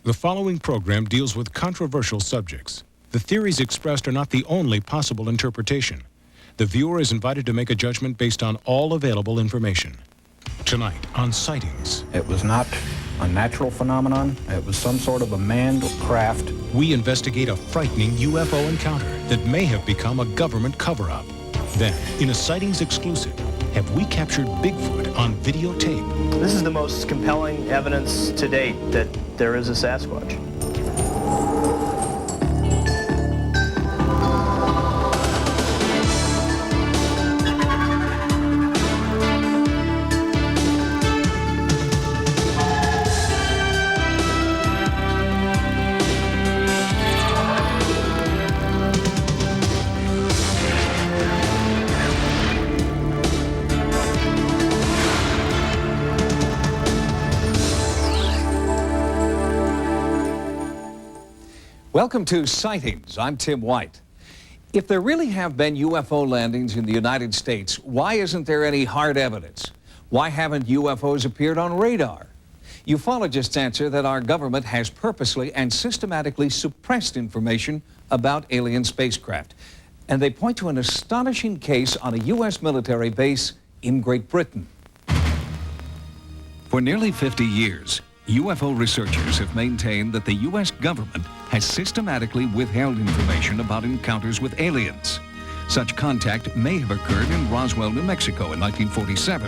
The following program deals with controversial subjects. The theories expressed are not the only possible interpretation. The viewer is invited to make a judgment based on all available information. Tonight on Sightings. It was not a natural phenomenon. It was some sort of a manned craft. We investigate a frightening UFO encounter that may have become a government cover-up. Then, in a Sightings exclusive, have we captured Bigfoot on videotape? This is the most compelling evidence to date that there is a Sasquatch. Welcome to Sightings. I'm Tim White. If there really have been UFO landings in the United States, why isn't there any hard evidence? Why haven't UFOs appeared on radar? Ufologists answer that our government has purposely and systematically suppressed information about alien spacecraft. And they point to an astonishing case on a U.S. military base in Great Britain. For nearly 50 years, UFO researchers have maintained that the U.S. government has systematically withheld information about encounters with aliens. Such contact may have occurred in Roswell, New Mexico in 1947.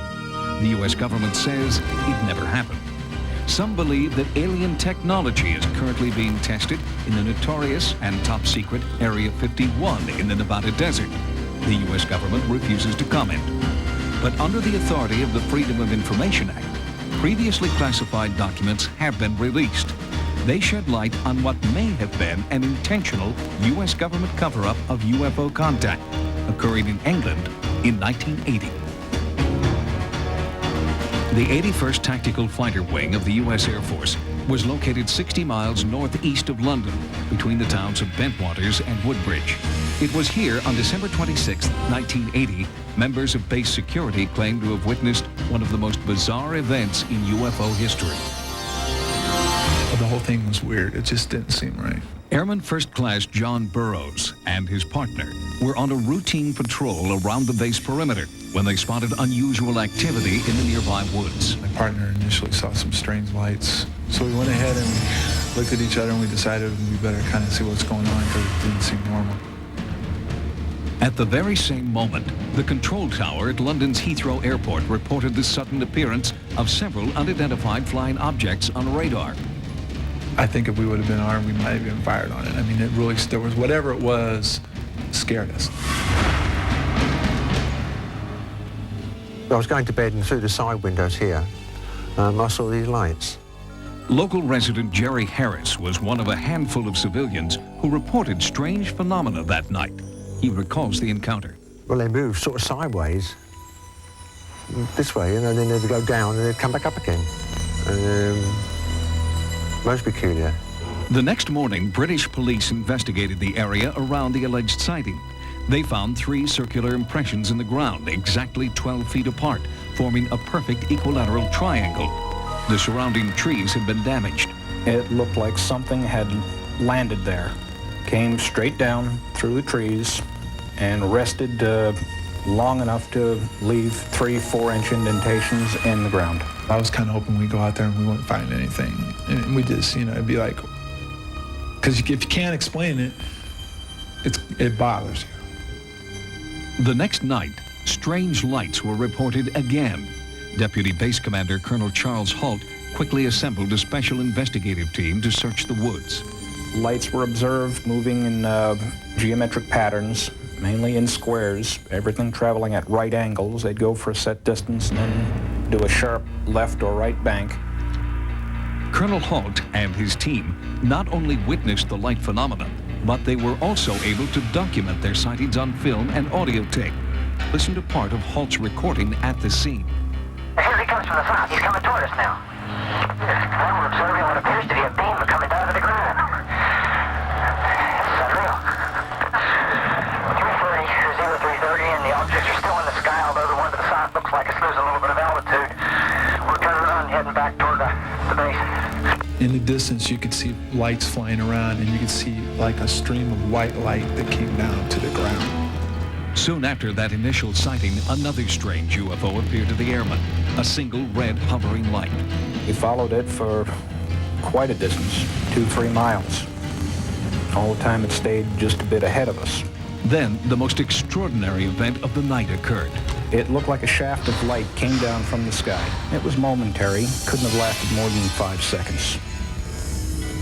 The U.S. government says it never happened. Some believe that alien technology is currently being tested in the notorious and top-secret Area 51 in the Nevada desert. The U.S. government refuses to comment. But under the authority of the Freedom of Information Act, previously classified documents have been released. They shed light on what may have been an intentional U.S. government cover-up of UFO contact occurring in England in 1980. The 81st Tactical Fighter Wing of the U.S. Air Force was located 60 miles northeast of London, between the towns of Bentwaters and Woodbridge. It was here on December 26, 1980, members of base security claimed to have witnessed one of the most bizarre events in UFO history. The whole thing was weird. It just didn't seem right. Airman First Class John Burroughs and his partner were on a routine patrol around the base perimeter when they spotted unusual activity in the nearby woods. My partner initially saw some strange lights. So we went ahead and we looked at each other and we decided we better kind of see what's going on because it didn't seem normal. At the very same moment, the control tower at London's Heathrow Airport reported the sudden appearance of several unidentified flying objects on radar. I think if we would have been armed, we might have been fired on it. I mean, it really, there was whatever it was, scared us. I was going to bed and through the side windows here, I saw these lights. Local resident Jerry Harris was one of a handful of civilians who reported strange phenomena that night. He recalls the encounter. Well, they moved sort of sideways, this way, and then they'd go down and they'd come back up again. Most peculiar. The next morning, British police investigated the area around the alleged sighting. They found 3 circular impressions in the ground, exactly 12 feet apart, forming a perfect equilateral triangle. The surrounding trees had been damaged. It looked like something had landed there, came straight down through the trees and rested long enough to leave 3-4-inch indentations in the ground. I was kind of hoping we'd go out there and we wouldn't find anything. And we just, it'd be like, because if you can't explain it, it bothers you. The next night, strange lights were reported again. Deputy Base Commander Colonel Charles Holt quickly assembled a special investigative team to search the woods. Lights were observed moving in geometric patterns, mainly in squares, everything traveling at right angles. They'd go for a set distance and then do a sharp left or right bank. Colonel Holt and his team not only witnessed the light phenomenon, but they were also able to document their sightings on film and audio tape. Listen to part of Holt's recording at the scene. Here he comes from the south. He's coming toward us now. Now we're observing what appears to be a beam coming down to the ground. It's unreal. 330, 0330, and the objects are still in the sky, although the one to the south looks like it's losing a little bit of altitude. We're turning around and heading back toward the base. In the distance, you could see lights flying around, and you could see like a stream of white light that came down to the ground. Soon after that initial sighting, another strange UFO appeared to the airmen, a single red hovering light. We followed it for quite a distance, 2-3 miles. All the time it stayed just a bit ahead of us. Then the most extraordinary event of the night occurred. It looked like a shaft of light came down from the sky. It was momentary, couldn't have lasted more than 5 seconds.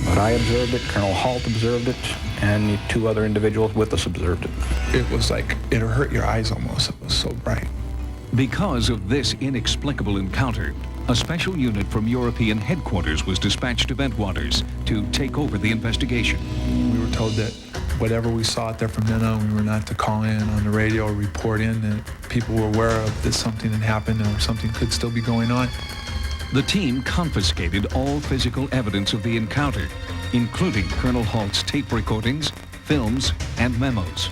But I observed it, Colonel Halt observed it, and 2 other individuals with us observed it. It was like, it hurt your eyes almost, it was so bright. Because of this inexplicable encounter, a special unit from European headquarters was dispatched to Bentwaters to take over the investigation. We were told that whatever we saw out there from then on, we were not to call in on the radio or report in, that people were aware of that something had happened or something could still be going on. The team confiscated all physical evidence of the encounter, including Colonel Halt's tape recordings, films, and memos.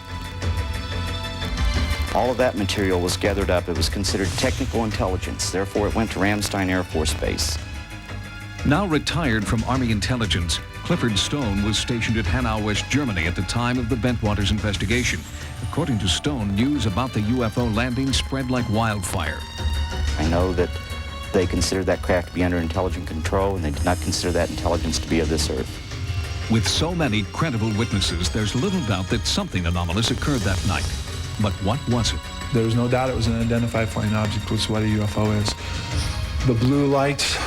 All of that material was gathered up. It was considered technical intelligence. Therefore, it went to Ramstein Air Force Base. Now retired from Army intelligence, Clifford Stone was stationed at Hanau, West Germany at the time of the Bentwaters investigation. According to Stone, news about the UFO landing spread like wildfire. I know that they considered that craft to be under intelligent control, and they did not consider that intelligence to be of this earth. With so many credible witnesses, there's little doubt that something anomalous occurred that night. But what was it? There was no doubt it was an unidentified flying object, which is what a UFO is. The blue lights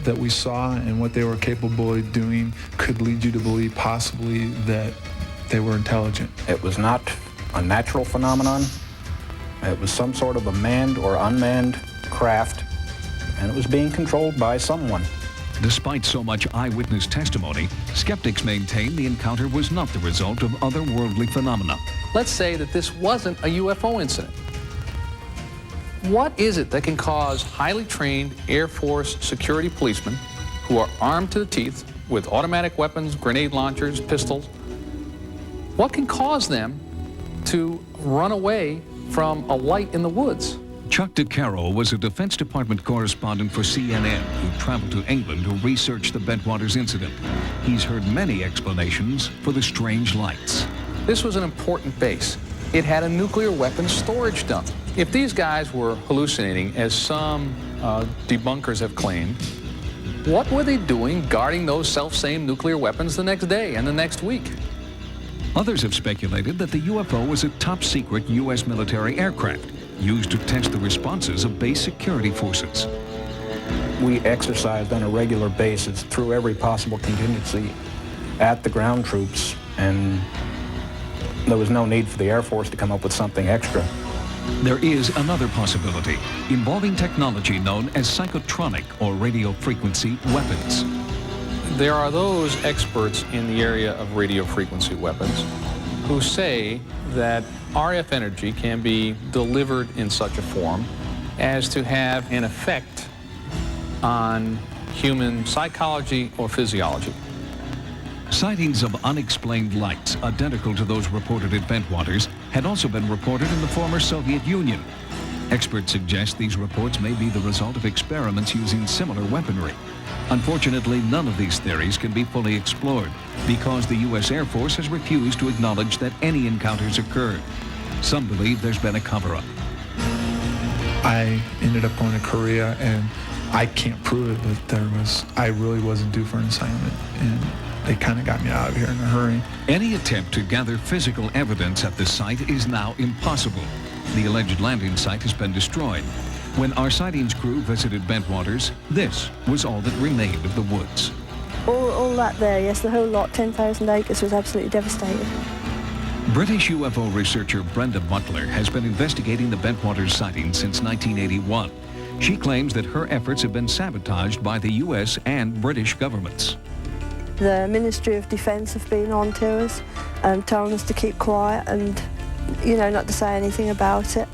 that we saw and what they were capable of doing could lead you to believe possibly that they were intelligent. It was not a natural phenomenon. It was some sort of a manned or unmanned craft, and it was being controlled by someone. Despite so much eyewitness testimony, skeptics maintain the encounter was not the result of otherworldly phenomena. Let's say that this wasn't a UFO incident. What is it that can cause highly trained Air Force security policemen who are armed to the teeth with automatic weapons, grenade launchers, pistols, what can cause them to run away from a light in the woods? Chuck DeCaro was a Defense Department correspondent for CNN who traveled to England to research the Bentwaters incident. He's heard many explanations for the strange lights. This was an important base. It had a nuclear weapons storage dump. If these guys were hallucinating, as some debunkers have claimed, what were they doing guarding those self-same nuclear weapons the next day and the next week? Others have speculated that the UFO was a top-secret U.S. military aircraft used to test the responses of base security forces. We exercised on a regular basis through every possible contingency at the ground troops, and there was no need for the Air Force to come up with something extra. There is another possibility involving technology known as psychotronic or radio frequency weapons. There are those experts in the area of radio frequency weapons who say that RF energy can be delivered in such a form as to have an effect on human psychology or physiology. Sightings of unexplained lights identical to those reported at Bentwaters had also been reported in the former Soviet Union. Experts suggest these reports may be the result of experiments using similar weaponry. Unfortunately, none of these theories can be fully explored because the U.S. Air Force has refused to acknowledge that any encounters occurred. Some believe there's been a cover-up. I ended up going to Korea, and I can't prove it, but I really wasn't due for an assignment, and they kind of got me out of here in a hurry. Any attempt to gather physical evidence at the site is now impossible. The alleged landing site has been destroyed. When our sightings crew visited Bentwaters, this was all that remained of the woods. All that there, yes, the whole lot, 10,000 acres, was absolutely devastated. British UFO researcher Brenda Butler has been investigating the Bentwaters sighting since 1981. She claims that her efforts have been sabotaged by the U.S. and British governments. The Ministry of Defence have been on to us, telling us to keep quiet and, not to say anything about it.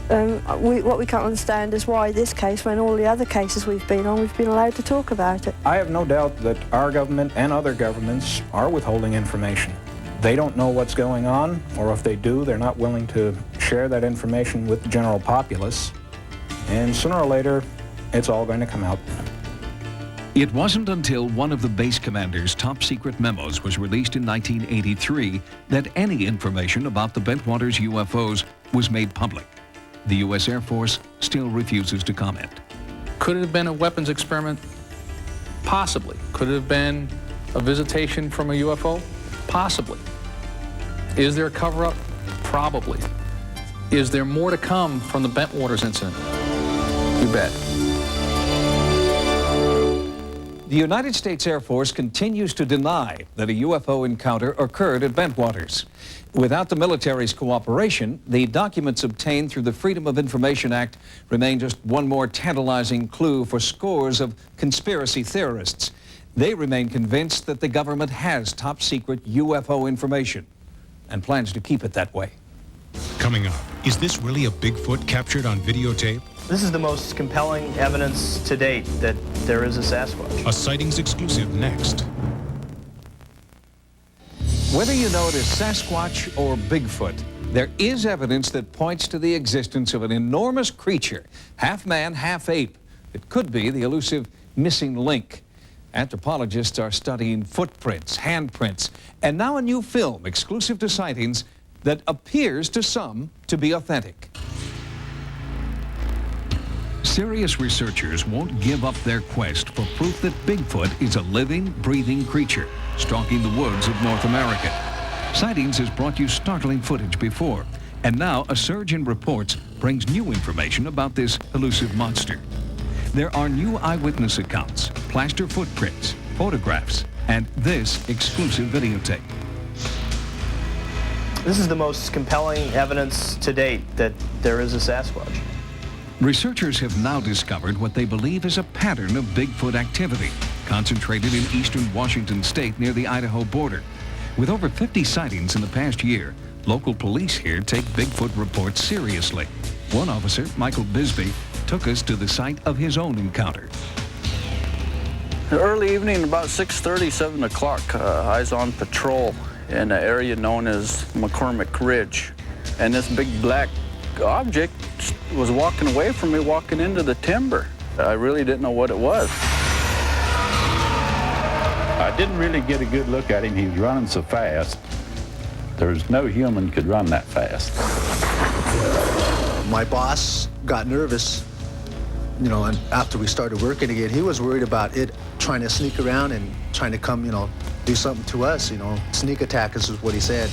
What we can't understand is why this case, when all the other cases we've been on, we've been allowed to talk about it. I have no doubt that our government and other governments are withholding information. They don't know what's going on, or if they do, they're not willing to share that information with the general populace. And sooner or later, it's all going to come out. It wasn't until one of the base commander's top secret memos was released in 1983 that any information about the Bentwaters UFOs was made public. The U.S. Air Force still refuses to comment. Could it have been a weapons experiment? Possibly. Could it have been a visitation from a UFO? Possibly. Is there a cover-up? Probably. Is there more to come from the Bentwaters incident? You bet. The United States Air Force continues to deny that a UFO encounter occurred at Bentwaters. Without the military's cooperation, the documents obtained through the Freedom of Information Act remain just one more tantalizing clue for scores of conspiracy theorists. They remain convinced that the government has top secret UFO information and plans to keep it that way. Coming up, is this really a Bigfoot captured on videotape? This is the most compelling evidence to date that there is a Sasquatch. A Sightings exclusive next. Whether you know it as Sasquatch or Bigfoot, there is evidence that points to the existence of an enormous creature, half man, half ape. It could be the elusive missing link. Anthropologists are studying footprints, handprints, and now a new film exclusive to Sightings that appears to some to be authentic. Serious researchers won't give up their quest for proof that Bigfoot is a living, breathing creature stalking the woods of North America. Sightings has brought you startling footage before, and now a surge in reports brings new information about this elusive monster. There are new eyewitness accounts, plaster footprints, photographs, and this exclusive videotape. This is the most compelling evidence to date that there is a Sasquatch. Researchers have now discovered what they believe is a pattern of Bigfoot activity, concentrated in eastern Washington state near the Idaho border. With over 50 sightings in the past year, local police here take Bigfoot reports seriously. One officer, Michael Bisbee, took us to the site of his own encounter. Early evening, about 6:30, 7 o'clock, I was on patrol in an area known as McCormick Ridge. And this big black object was walking away from me, walking into the timber. I really didn't know what it was. I didn't really get a good look at him. He was running so fast. There's no human could run that fast. My boss got nervous, you know, and after we started working again, he was worried about it trying to sneak around and trying to come, you know, do something to us, you know. Sneak attack is what he said.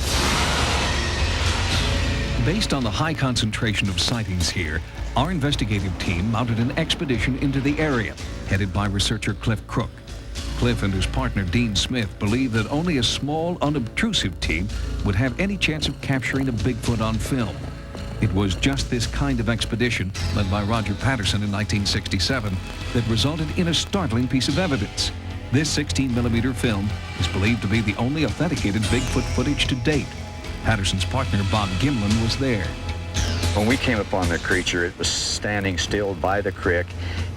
Based on the high concentration of sightings here, our investigative team mounted an expedition into the area, headed by researcher Cliff Crook. Cliff and his partner Dean Smith believe that only a small, unobtrusive team would have any chance of capturing a Bigfoot on film. It was just this kind of expedition, led by Roger Patterson in 1967, that resulted in a startling piece of evidence. This 16mm film is believed to be the only authenticated Bigfoot footage to date. Patterson's partner, Bob Gimlin, was there. When we came upon the creature, it was standing still by the creek.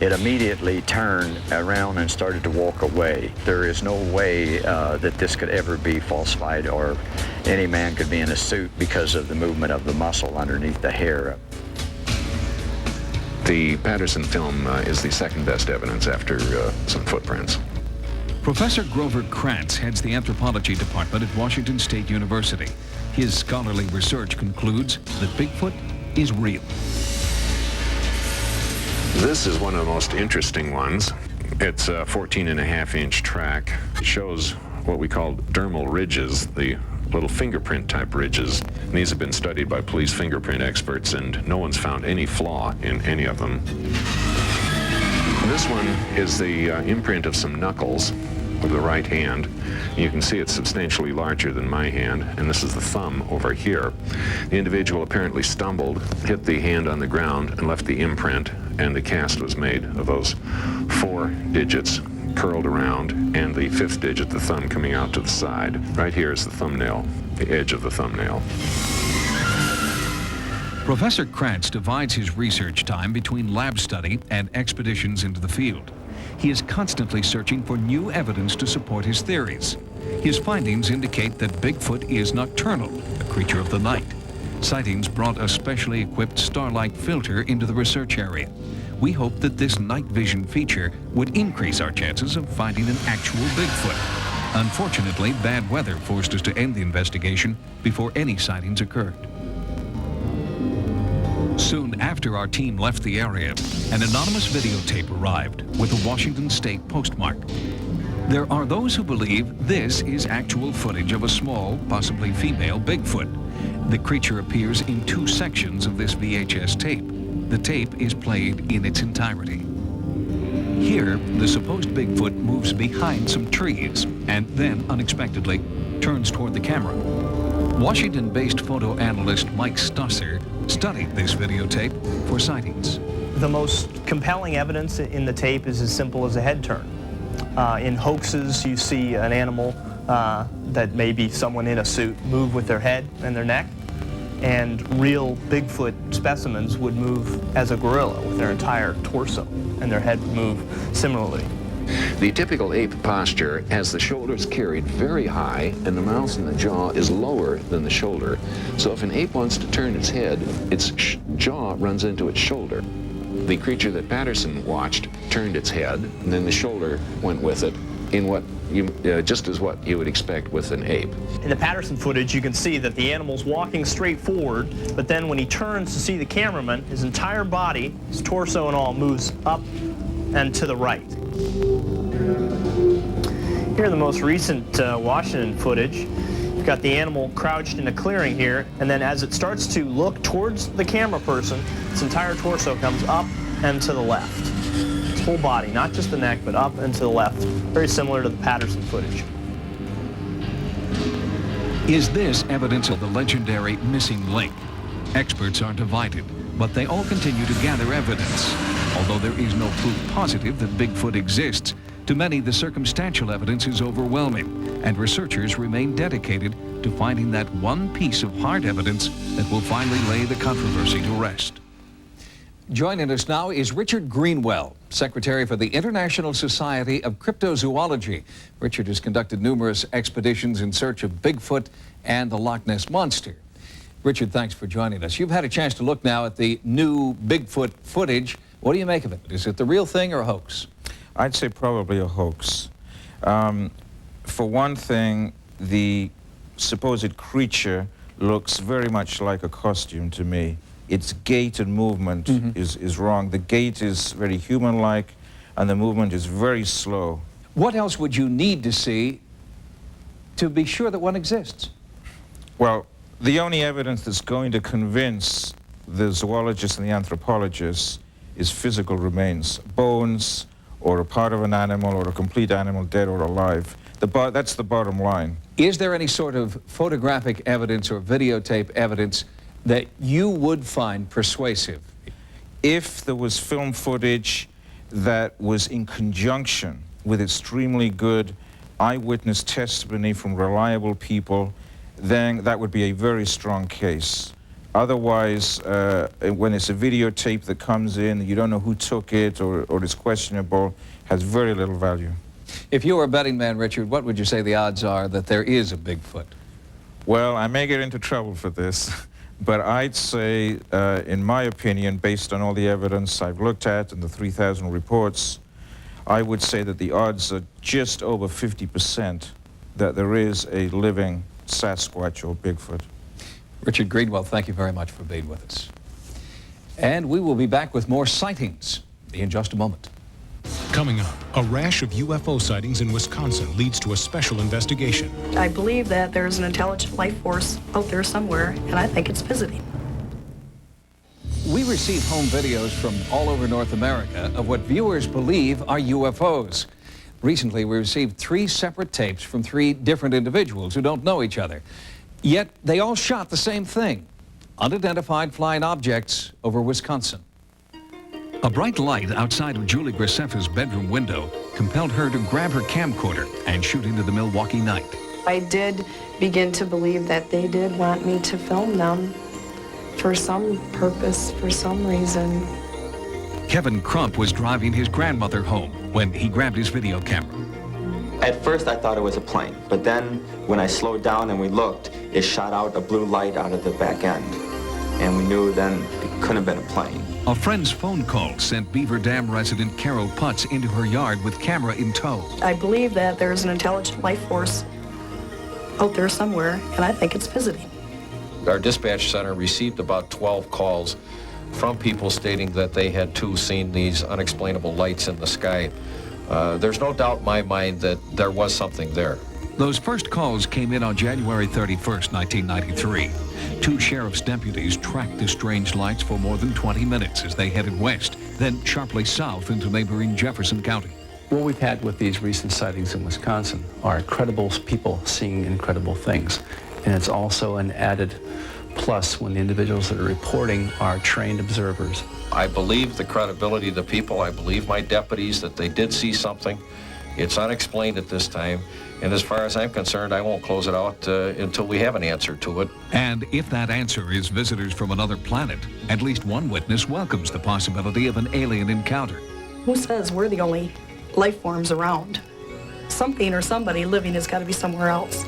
It immediately turned around and started to walk away. There is no way that this could ever be falsified or any man could be in a suit because of the movement of the muscle underneath the hair. The Patterson film is the second best evidence after some footprints. Professor Grover Krantz heads the anthropology department at Washington State University. His scholarly research concludes that Bigfoot is real. This is one of the most interesting ones. It's a 14.5-inch track. It shows what we call dermal ridges, the little fingerprint type ridges. And these have been studied by police fingerprint experts, and no one's found any flaw in any of them. This one is the imprint of some knuckles of the right hand. You can see it's substantially larger than my hand, and this is the thumb over here. The individual apparently stumbled, hit the hand on the ground, and left the imprint, and the cast was made of those 4 digits curled around, and the 5th digit, the thumb, coming out to the side. Right here is the thumbnail, the edge of the thumbnail. Professor Krantz divides his research time between lab study and expeditions into the field. He is constantly searching for new evidence to support his theories. His findings indicate that Bigfoot is nocturnal, a creature of the night. Sightings brought a specially equipped starlight filter into the research area. we hoped that this night vision feature would increase our chances of finding an actual Bigfoot. Unfortunately, bad weather forced us to end the investigation before any sightings occurred. Soon after our team left the area, an anonymous videotape arrived with a Washington State postmark. There are those who believe this is actual footage of a small, possibly female Bigfoot. The creature appears in 2 sections of this VHS tape. The tape is played in its entirety. Here, the supposed Bigfoot moves behind some trees and then, unexpectedly, turns toward the camera. Washington-based photo analyst Mike Stusser studied this videotape for sightings. The most compelling evidence in the tape is as simple as a head turn. In hoaxes, you see an animal that may be someone in a suit move with their head and their neck, and real Bigfoot specimens would move as a gorilla with their entire torso, and their head would move similarly. The typical ape posture has the shoulders carried very high and the mouth and the jaw is lower than the shoulder. So if an ape wants to turn its head, its jaw runs into its shoulder. The creature that Patterson watched turned its head, and then the shoulder went with it in what just as what you would expect with an ape. In the Patterson footage, you can see that the animal's walking straight forward, but then when he turns to see the cameraman, his entire body, his torso and all, moves up and to the right. Here in the most recent Washington footage, you've got the animal crouched in a clearing here, and then as it starts to look towards the camera person, its entire torso comes up and to the left. Its whole body, not just the neck, but up and to the left. Very similar to the Patterson footage. Is this evidence of the legendary missing link? Experts are divided, but they all continue to gather evidence. Although there is no proof positive that Bigfoot exists, to many the circumstantial evidence is overwhelming, and researchers remain dedicated to finding that one piece of hard evidence that will finally lay the controversy to rest. Joining us now is Richard Greenwell, Secretary for the International Society of Cryptozoology. Richard has conducted numerous expeditions in search of Bigfoot and the Loch Ness Monster. Richard, thanks for joining us. You've had a chance to look now at the new Bigfoot footage. What do you make of it? Is it the real thing or a hoax? I'd say probably a hoax. For one thing, the supposed creature looks very much like a costume to me. Its gait and movement is wrong. The gait is very human-like, and the movement is very slow. What else would you need to see to be sure that one exists? Well, the only evidence that's going to convince the zoologists and the anthropologists is physical remains, bones, or a part of an animal, or a complete animal, dead or alive. That's the bottom line. Is there any sort of photographic evidence or videotape evidence that you would find persuasive? If there was film footage that was in conjunction with extremely good eyewitness testimony from reliable people, then that would be a very strong case. Otherwise, when it's a videotape that comes in, you don't know who took it or it's questionable, has very little value. If you were a betting man, Richard, what would you say the odds are that there is a Bigfoot? Well, I may get into trouble for this, but I'd say, in my opinion, based on all the evidence I've looked at and the 3,000 reports, I would say that the odds are just over 50% that there is a living Sasquatch or Bigfoot. Richard Greenwell, thank you very much for being with us. And we will be back with more sightings in just a moment. Coming up, a rash of UFO sightings in Wisconsin leads to a special investigation. I believe that there's an intelligent life force out there somewhere, and I think it's visiting. We receive home videos from all over North America of what viewers believe are UFOs. Recently, we received 3 separate tapes from 3 different individuals who don't know each other. Yet they all shot the same thing, unidentified flying objects over Wisconsin. A bright light outside of Julie Graceffa's bedroom window compelled her to grab her camcorder and shoot into the Milwaukee night. I did begin to believe that they did want me to film them for some purpose, for some reason. Kevin Crump was driving his grandmother home when he grabbed his video camera. At first I thought it was a plane, but then when I slowed down and we looked, it shot out a blue light out of the back end. and we knew then it couldn't have been a plane. A friend's phone call sent Beaver Dam resident Carol Putz into her yard with camera in tow. I believe that there's an intelligent life force out there somewhere, and I think it's visiting. Our dispatch center received about 12 calls from people stating that they had too seen these unexplainable lights in the sky. There's no doubt in my mind that there was something there. Those first calls came in on January 31st, 1993. 2 sheriff's deputies tracked the strange lights for more than 20 minutes as they headed west, then sharply south into neighboring Jefferson County. What we've had with these recent sightings in Wisconsin are credible people seeing incredible things. And it's also an added plus when the individuals that are reporting are trained observers. I believe the credibility of the people. I believe my deputies that they did see something. It's unexplained at this time. And as far as I'm concerned, I won't close it out until we have an answer to it. And if that answer is visitors from another planet, at least one witness welcomes the possibility of an alien encounter. Who says we're the only life forms around? Something or somebody living has got to be somewhere else.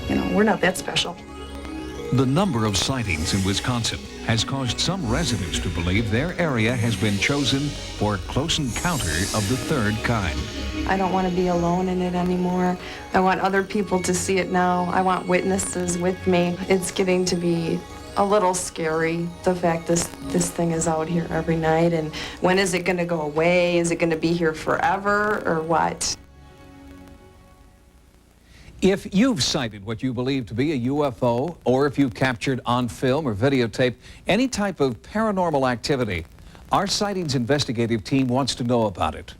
You know, we're not that special. The number of sightings in Wisconsin has caused some residents to believe their area has been chosen for a close encounter of the third kind. I don't want to be alone in it anymore. I want other people to see it now. I want witnesses with me. It's getting to be a little scary, the fact this thing is out here every night. And when is it going to go away? Is it going to be here forever or what? If you've sighted what you believe to be a UFO, or if you've captured on film or videotape any type of paranormal activity, our Sightings investigative team wants to know about it.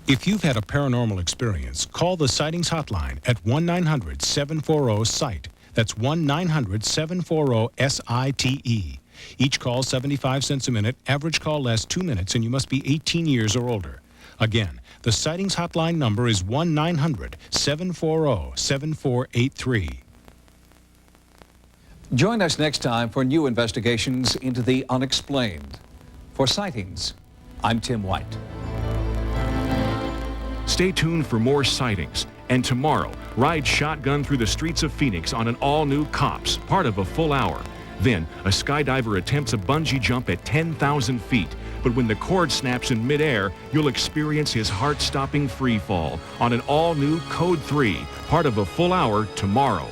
If you've had a paranormal experience, call the Sightings hotline at 1-900-740-SIGHT. That's 1-900-740-SITE. Each call 75 cents a minute. Average call lasts 2 minutes, and you must be 18 years or older. Again, the Sightings hotline number is 1-900-740-7483. Join us next time for new investigations into the unexplained. For Sightings, I'm Tim White. Stay tuned for more sightings. And tomorrow, ride shotgun through the streets of Phoenix on an all-new Cops, part of a full hour. Then, a skydiver attempts a bungee jump at 10,000 feet. But when the cord snaps in midair, you'll experience his heart-stopping free fall on an all-new Code 3, part of a full hour tomorrow.